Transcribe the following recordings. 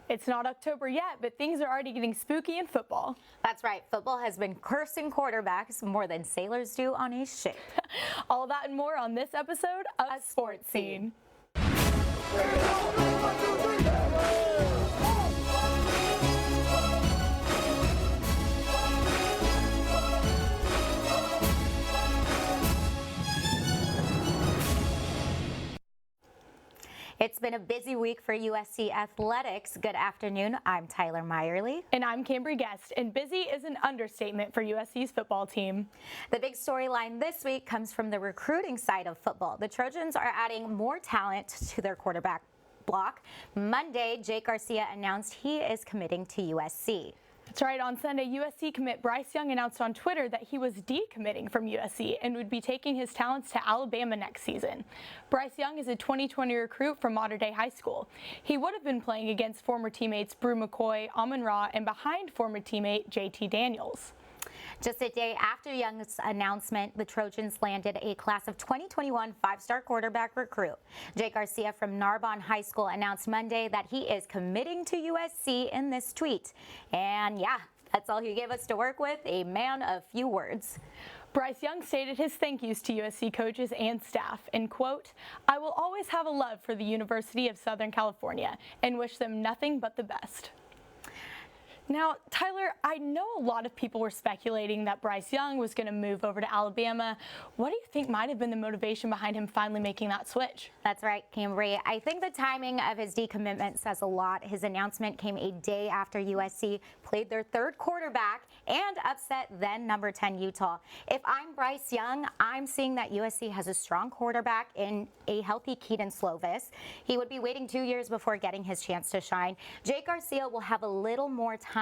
It's not October yet, but things are already getting spooky in football. That's right. Football has been cursing quarterbacks more than sailors do on a ship. All that and more on this episode of Sports Scene. It's been a busy week for USC athletics. Good afternoon. I'm Tyler Meyerly. And I'm Cambry Guest. And busy is an understatement for USC's football team. The big storyline this week comes from the recruiting side of football. The Trojans are adding more talent to their quarterback block. Monday, Jake Garcia announced he is committing to USC. That's right. On Sunday, USC commit Bryce Young announced on Twitter that he was decommitting from USC and would be taking his talents to Alabama next season. Bryce Young is a 2020 recruit from Mater Dei High School. He would have been playing against former teammates Brew McCoy, Amon-Ra, and behind former teammate JT Daniels. Just a day after Young's announcement, the Trojans landed a class of 2021 five-star quarterback recruit. Jake Garcia from Narbonne High School announced Monday that he is committing to USC in this tweet. And yeah, that's all he gave us to work with, a man of few words. Bryce Young stated his thank yous to USC coaches and staff, and quote, "I will always have a love for the University of Southern California and wish them nothing but the best." Now, Tyler, I know a lot of people were speculating that Bryce Young was going to move over to Alabama. What do you think might have been the motivation behind him finally making that switch? That's right, Cambry. I think the timing of his decommitment says a lot. His announcement came a day after USC played their third quarterback and upset then number 10 Utah. If I'm Bryce Young, I'm seeing that USC has a strong quarterback in a healthy Kedon Slovis. He would be waiting 2 years before getting his chance to shine. Jake Garcia will have a little more time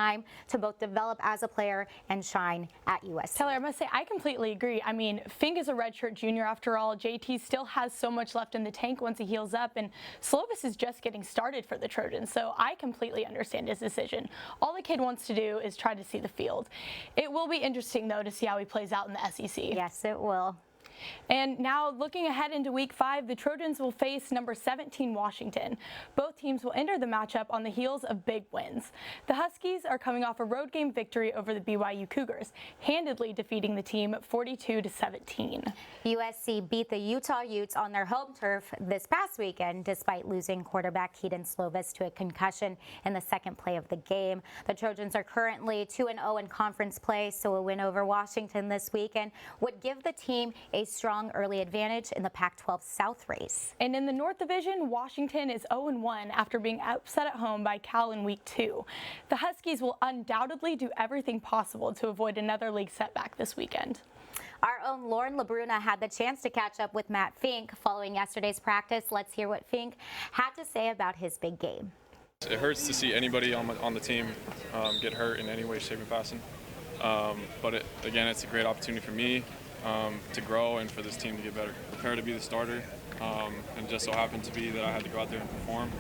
to both develop as a player and shine at USC. Taylor, I must say, I completely agree. I mean, Fink is a redshirt junior after all. JT still has so much left in the tank once he heals up, and Slovis is just getting started for the Trojans, so I completely understand his decision. All the kid wants to do is try to see the field. It will be interesting, though, to see how he plays out in the SEC. Yes, it will. And now looking ahead into week 5, the Trojans will face number 17 Washington. Both teams will enter the matchup on the heels of big wins. The Huskies are coming off a road game victory over the BYU Cougars, handedly defeating the team 42-17. USC beat the Utah Utes on their home turf this past weekend despite losing quarterback Kedon Slovis to a concussion in the second play of the game. The Trojans are currently 2-0 in conference play, so a win over Washington this weekend would give the team a strong early advantage in the Pac-12 South race. And in the North Division, Washington is 0-1 after being upset at home by Cal in week 2. The Huskies will undoubtedly do everything possible to avoid another league setback this weekend. Our own Lauren LaBruna had the chance to catch up with Matt Fink following yesterday's practice. Let's hear what Fink had to say about his big game. It hurts to see anybody on the team get hurt in any way, shape, or fashion. But again, it's a great opportunity for me to grow and for this team to get better. Prepare to be the starter, and just so happened to be that I had to go out there and perform.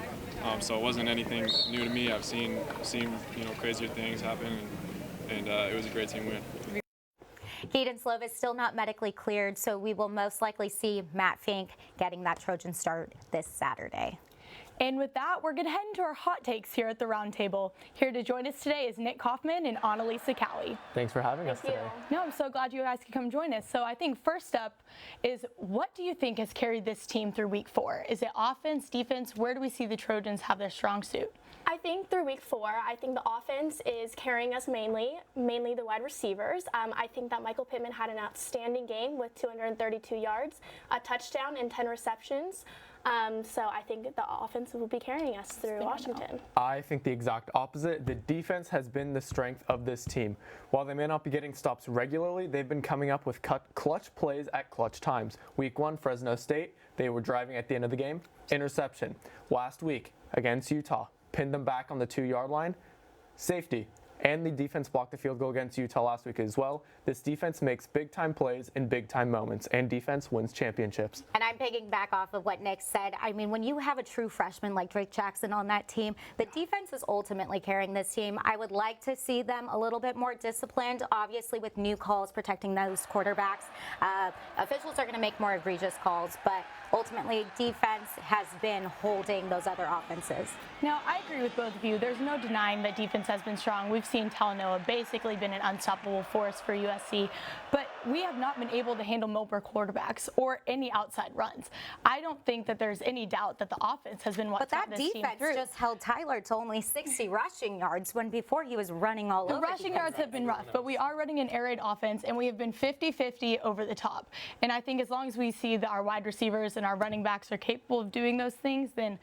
So it wasn't anything new to me. I've seen crazier things happen, and it was a great team win. Kedon Slovis still not medically cleared, so we will most likely see Matt Fink getting that Trojan start this Saturday. And with that, we're going to head into our hot takes here at the Roundtable. Here to join us today is Nick Kaufman and Annalisa Cowie. Thanks for having us today. No, I'm so glad you guys could come join us. So I think first up is, what do you think has carried this team through week 4? Is it offense, defense? Where do we see the Trojans have their strong suit? I think through week 4, I think the offense is carrying us mainly the wide receivers. I think that Michael Pittman had an outstanding game with 232 yards, a touchdown, and 10 receptions. So I think the offense will be carrying us through Washington. I think the exact opposite. The defense has been the strength of this team. While they may not be getting stops regularly, they've been coming up with clutch plays at clutch times. Week 1, Fresno State, they were driving at the end of the game. Interception. Last week against Utah, pinned them back on the 2-yard line. Safety. And the defense blocked the field goal against Utah last week as well. This defense makes big-time plays in big-time moments, and defense wins championships. And I'm picking back off of what Nick said. I mean, when you have a true freshman like Drake Jackson on that team, the defense is ultimately carrying this team. I would like to see them a little bit more disciplined, obviously with new calls protecting those quarterbacks. Officials are going to make more egregious calls, but ultimately defense has been holding those other offenses. Now, I agree with both of you. There's no denying that defense has been strong. We've seen Talanoa basically been an unstoppable force for USC, but we have not been able to handle mobile quarterbacks or any outside runs. I don't think that there's any doubt that the offense has been what's But got that this team defense through. just held Tyler to only 60 rushing yards when before he was running all The over. rushing yards have been rough, but we are running an air raid offense, and we have been 50-50 over the top. And I think as long as we see that our wide receivers and our running backs are capable of doing those things, then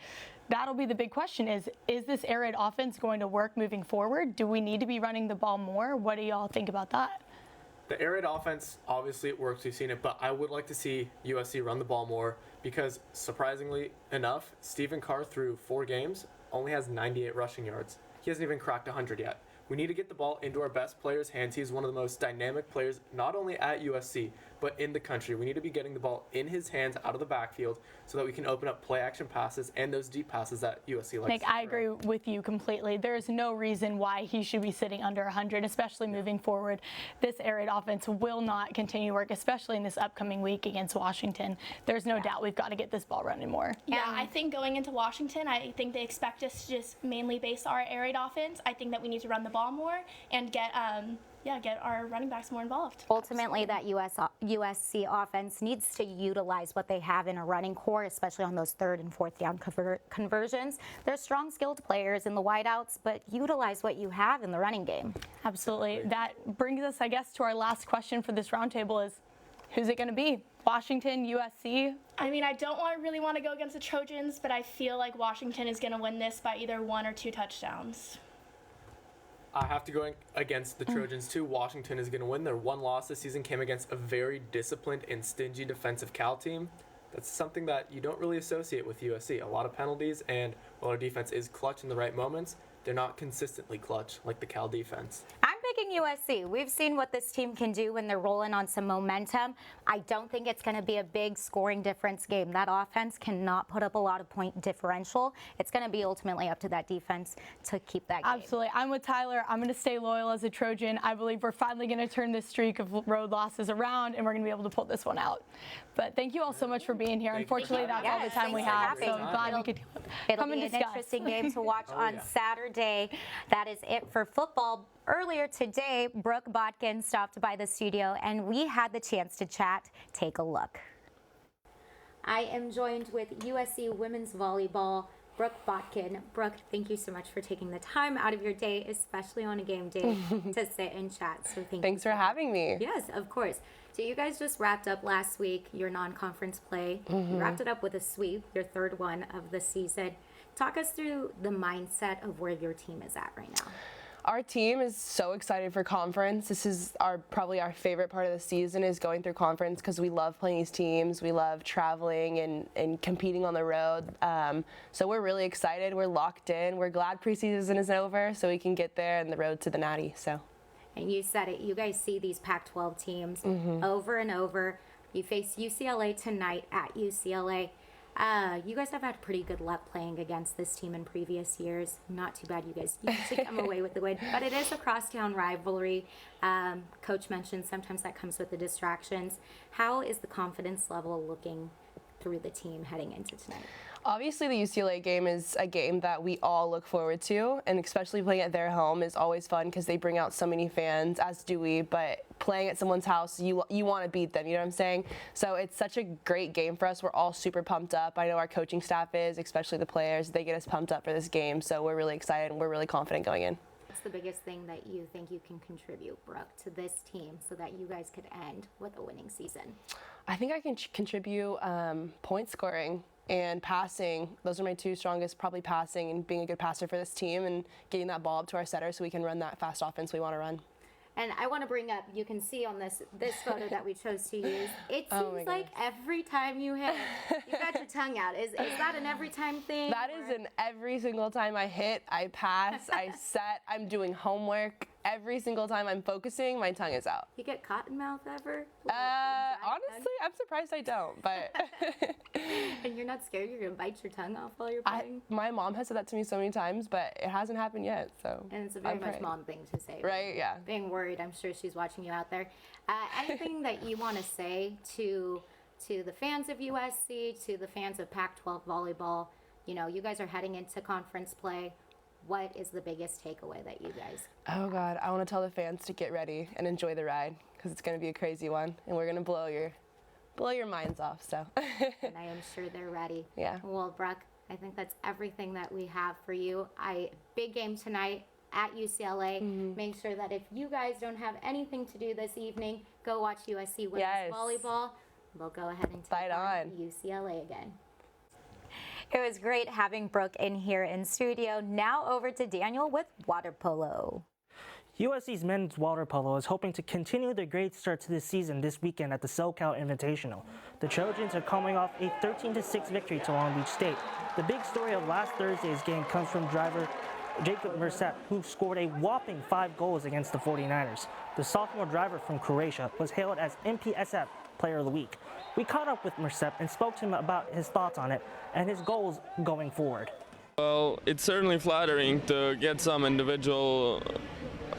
that'll be the big question is this air raid offense going to work moving forward? Do we need to be running the ball more? What do y'all think about that? The air raid offense, obviously it works, we've seen it, but I would like to see USC run the ball more because, surprisingly enough, Stephen Carr through 4 games only has 98 rushing yards. He hasn't even cracked 100 yet. We need to get the ball into our best player's hands. He's one of the most dynamic players, not only at USC, but in the country. We need to be getting the ball in his hands out of the backfield so that we can open up play-action passes and those deep passes that USC likes. Nick, I agree with you completely. There's no reason why he should be sitting under 100, especially moving forward. This air raid offense will not continue to work, especially in this upcoming week against Washington. There's no doubt we've got to get this ball running more. Yeah, I think going into Washington, I think they expect us to just mainly base our air raid offense. I think that we need to run the ball more and get our running backs more involved. Ultimately, that USC offense needs to utilize what they have in a running core, especially on those 3rd and 4th down conversions. They're strong, skilled players in the wideouts, but utilize what you have in the running game. Absolutely. That brings us, I guess, to our last question for this roundtable is, who's it going to be? Washington, USC? I mean, I don't really want to go against the Trojans, but I feel like Washington is going to win this by either 1 or 2 touchdowns. I have to go against the Trojans too. Washington is going to win. Their one loss this season came against a very disciplined and stingy defensive Cal team. That's something that you don't really associate with USC. A lot of penalties, and while our defense is clutch in the right moments, they're not consistently clutch like the Cal defense. I'm picking USC. We've seen what this team can do when they're rolling on some momentum. I don't think it's going to be a big scoring difference game. That offense cannot put up a lot of point differential. It's going to be ultimately up to that defense to keep that game. Absolutely. I'm with Tyler. I'm going to stay loyal as a Trojan. I believe we're finally going to turn this streak of road losses around, and we're going to be able to pull this one out. But thank you all so much for being here. Unfortunately, that's all the time we have, so I'm glad we could come and discuss. It'll be an interesting game to watch on Saturday. That is it for football. Earlier today, Brooke Botkin stopped by the studio, and we had the chance to chat. Take a look. I am joined with USC Women's Volleyball, Brooke Botkin. Brooke, thank you so much for taking the time out of your day, especially on a game day, to sit and chat. So Thanks for having me. Yes, of course. So you guys just wrapped up last week your non-conference play. You wrapped it up with a sweep, your 3rd one of the season. Talk us through the mindset of where your team is at right now. Our team is so excited for conference. This is probably our favorite part of the season is going through conference because we love playing these teams. We love traveling and competing on the road. So we're really excited. We're locked in. We're glad preseason is over so we can get there and the road to the Natty. So. And you said it. You guys see these Pac-12 teams over and over. You face UCLA tonight at UCLA. You guys have had pretty good luck playing against this team in previous years. Not too bad you guys usually come away with the win. But it is a crosstown rivalry. Coach mentioned sometimes that comes with the distractions. How is the confidence level looking through the team heading into tonight? Obviously, the UCLA game is a game that we all look forward to, and especially playing at their home is always fun because they bring out so many fans, as do we, but playing at someone's house, you want to beat them, you know what I'm saying? So it's such a great game for us. We're all super pumped up. I know our coaching staff is, especially the players. They get us pumped up for this game, so we're really excited and we're really confident going in. What's the biggest thing that you think you can contribute, Brooke, to this team so that you guys could end with a winning season? I think I can contribute point scoring and passing. Those are my 2 strongest, probably passing and being a good passer for this team and getting that ball up to our setter so we can run that fast offense we want to run. And I want to bring up, you can see on this photo that we chose to use, it seems like every time you hit, you got your tongue out. Is that an every time thing? That is an every single time I hit, I pass, I set, I'm doing homework. Every single time I'm focusing, my tongue is out. You get cotton mouth ever? Honestly, I'm surprised I don't, but. And you're not scared you're going to bite your tongue off while you're playing? My mom has said that to me so many times, but it hasn't happened yet, so. And it's a very much mom thing to say. Right, yeah. Being worried, I'm sure she's watching you out there. Anything that you want to say to to the fans of USC, to the fans of Pac-12 volleyball, you know, you guys are heading into conference play. What is the biggest takeaway that you guys? Oh God, I want to tell the fans to get ready and enjoy the ride because it's going to be a crazy one, and we're going to blow your minds off. So. And I am sure they're ready. Yeah. Well, Brooke, I think that's everything that we have for you. Big game tonight at UCLA. Make sure that if you guys don't have anything to do this evening, go watch USC women's volleyball. We'll go ahead and take on UCLA again. It was great having Brooke in here in studio. Now over to Daniel with water polo. USC's men's water polo is hoping to continue their great start to this season this weekend at the SoCal Invitational. The Trojans are coming off a 13-6 victory to Long Beach State. The big story of last Thursday's game comes from driver Jacob Mercep, who scored a whopping 5 goals against the 49ers. The sophomore driver from Croatia was hailed as MPSF Player of the Week. We caught up with Mercep and spoke to him about his thoughts on it and his goals going forward. Well, it's certainly flattering to get some individual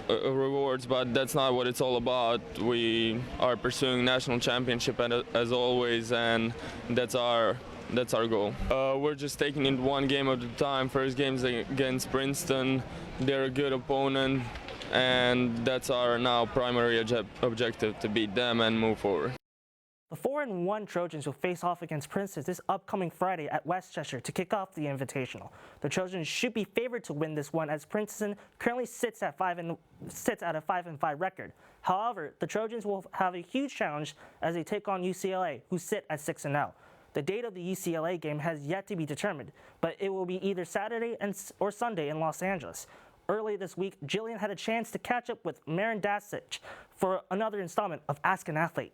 rewards, but that's not what it's all about. We are pursuing national championship as always, and that's our goal. We're just taking it one game at a time. First game's against Princeton. They're a good opponent, and that's our now primary objective, to beat them and move forward. The 4-1 Trojans will face off against Princeton this upcoming Friday at Westchester to kick off the Invitational. The Trojans should be favored to win this one, as Princeton currently sits at a 5-5 record. However, the Trojans will have a huge challenge as they take on UCLA, who sit at 6-0. The date of the UCLA game has yet to be determined, but it will be either Saturday or Sunday in Los Angeles. Early this week, Jillian had a chance to catch up with Marin Dasich for another installment of Ask an Athlete.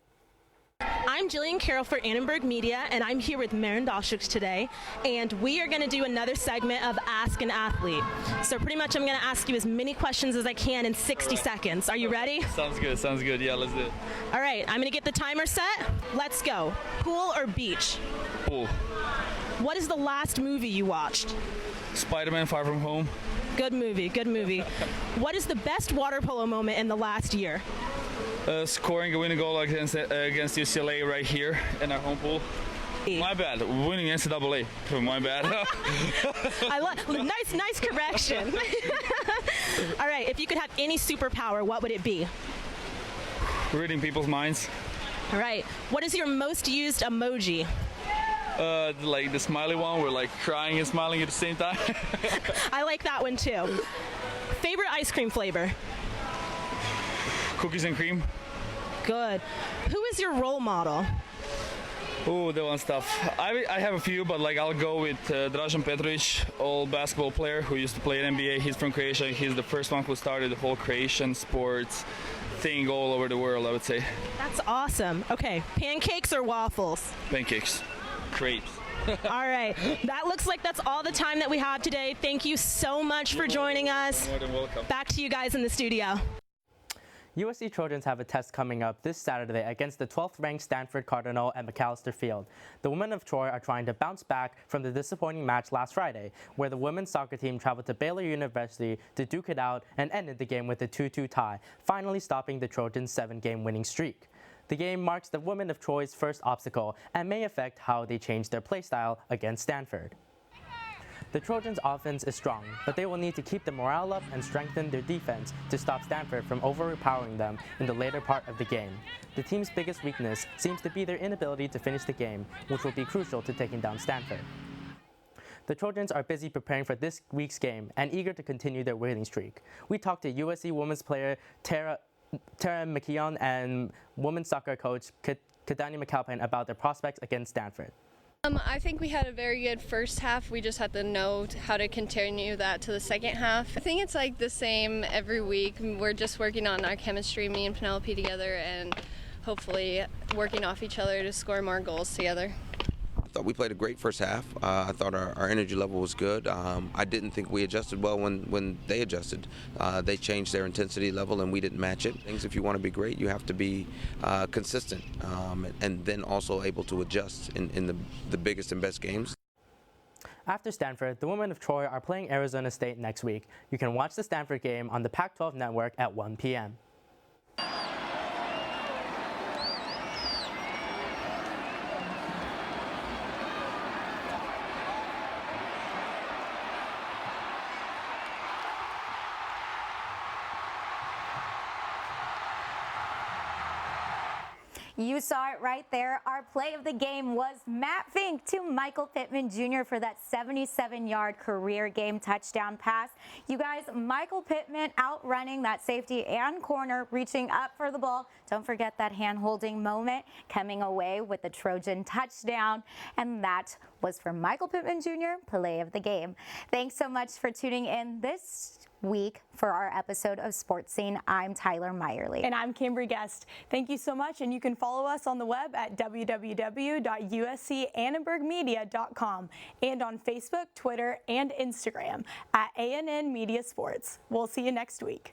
I'm Jillian Carroll for Annenberg Media, and I'm here with Marin Dasich today, and we are going to do another segment of Ask an Athlete. So pretty much I'm going to ask you as many questions as I can in 60 seconds. Are you ready? Sounds good. Yeah, let's do it. All right, I'm going to get the timer set. Let's go. Pool or beach? Pool. What is the last movie you watched? Spider-Man: Far From Home. Good movie. What is the best water polo moment in the last year? Scoring a winning goal against UCLA right here in our home pool. My bad. Winning NCAA. My bad. Nice correction. All right, if you could have any superpower, what would it be? Reading people's minds. All right, what is your most used emoji? Like the smiley one, we're like crying and smiling at the same time. I like that one too. Favorite ice cream flavor? Cookies and cream. Good. Who is your role model? Oh, that one stuff. I have a few, but like I'll go with Dražen Petrović, old basketball player who used to play in NBA. He's from Croatia. He's the first one who started the whole Croatian sports thing all over the world, I would say. That's awesome. Okay, pancakes or waffles? Pancakes. Crepes. All right, that looks like that's all the time that we have today. Thank you so much for joining us. You're more than welcome. Back to you guys in the studio. USC Trojans have a test coming up this Saturday against the 12th-ranked Stanford Cardinal at McAllister Field. The women of Troy are trying to bounce back from the disappointing match last Friday, where the women's soccer team traveled to Baylor University to duke it out and ended the game with a 2-2 tie, finally stopping the Trojans' 7-game winning streak. The game marks the women of Troy's first obstacle and may affect how they change their play style against Stanford. The Trojans' offense is strong, but they will need to keep the morale up and strengthen their defense to stop Stanford from overpowering them in the later part of the game. The team's biggest weakness seems to be their inability to finish the game, which will be crucial to taking down Stanford. The Trojans are busy preparing for this week's game and eager to continue their winning streak. We talked to USC women's player Tara McKeon and women's soccer coach Kadani McAlpine about their prospects against Stanford. I think we had a very good first half. We just had to know how to continue that to the second half. I think it's like the same every week. We're just working on our chemistry, me and Penelope together, and hopefully working off each other to score more goals together. I thought we played a great first half. I thought our energy level was good. I didn't think we adjusted well when they adjusted. They changed their intensity level and we didn't match it. If you want to be great, you have to be consistent and then also able to adjust in the biggest and best games. After Stanford, the women of Troy are playing Arizona State next week. You can watch the Stanford game on the Pac-12 network at 1 p.m. You saw it right there. Our play of the game was Matt Fink to Michael Pittman Jr. for that 77-yard career game touchdown pass. You guys, Michael Pittman outrunning that safety and corner, reaching up for the ball. Don't forget that hand-holding moment, coming away with the Trojan touchdown. And that was for Michael Pittman Jr., play of the game. Thanks so much for tuning in this week for our episode of Sports Scene. I'm Tyler Meyerly. And I'm Cambry Guest. Thank you so much, and you can follow us on the web at www.uscannonburgmedia.com and on Facebook, Twitter, and Instagram at ANN Media Sports. We'll see you next week.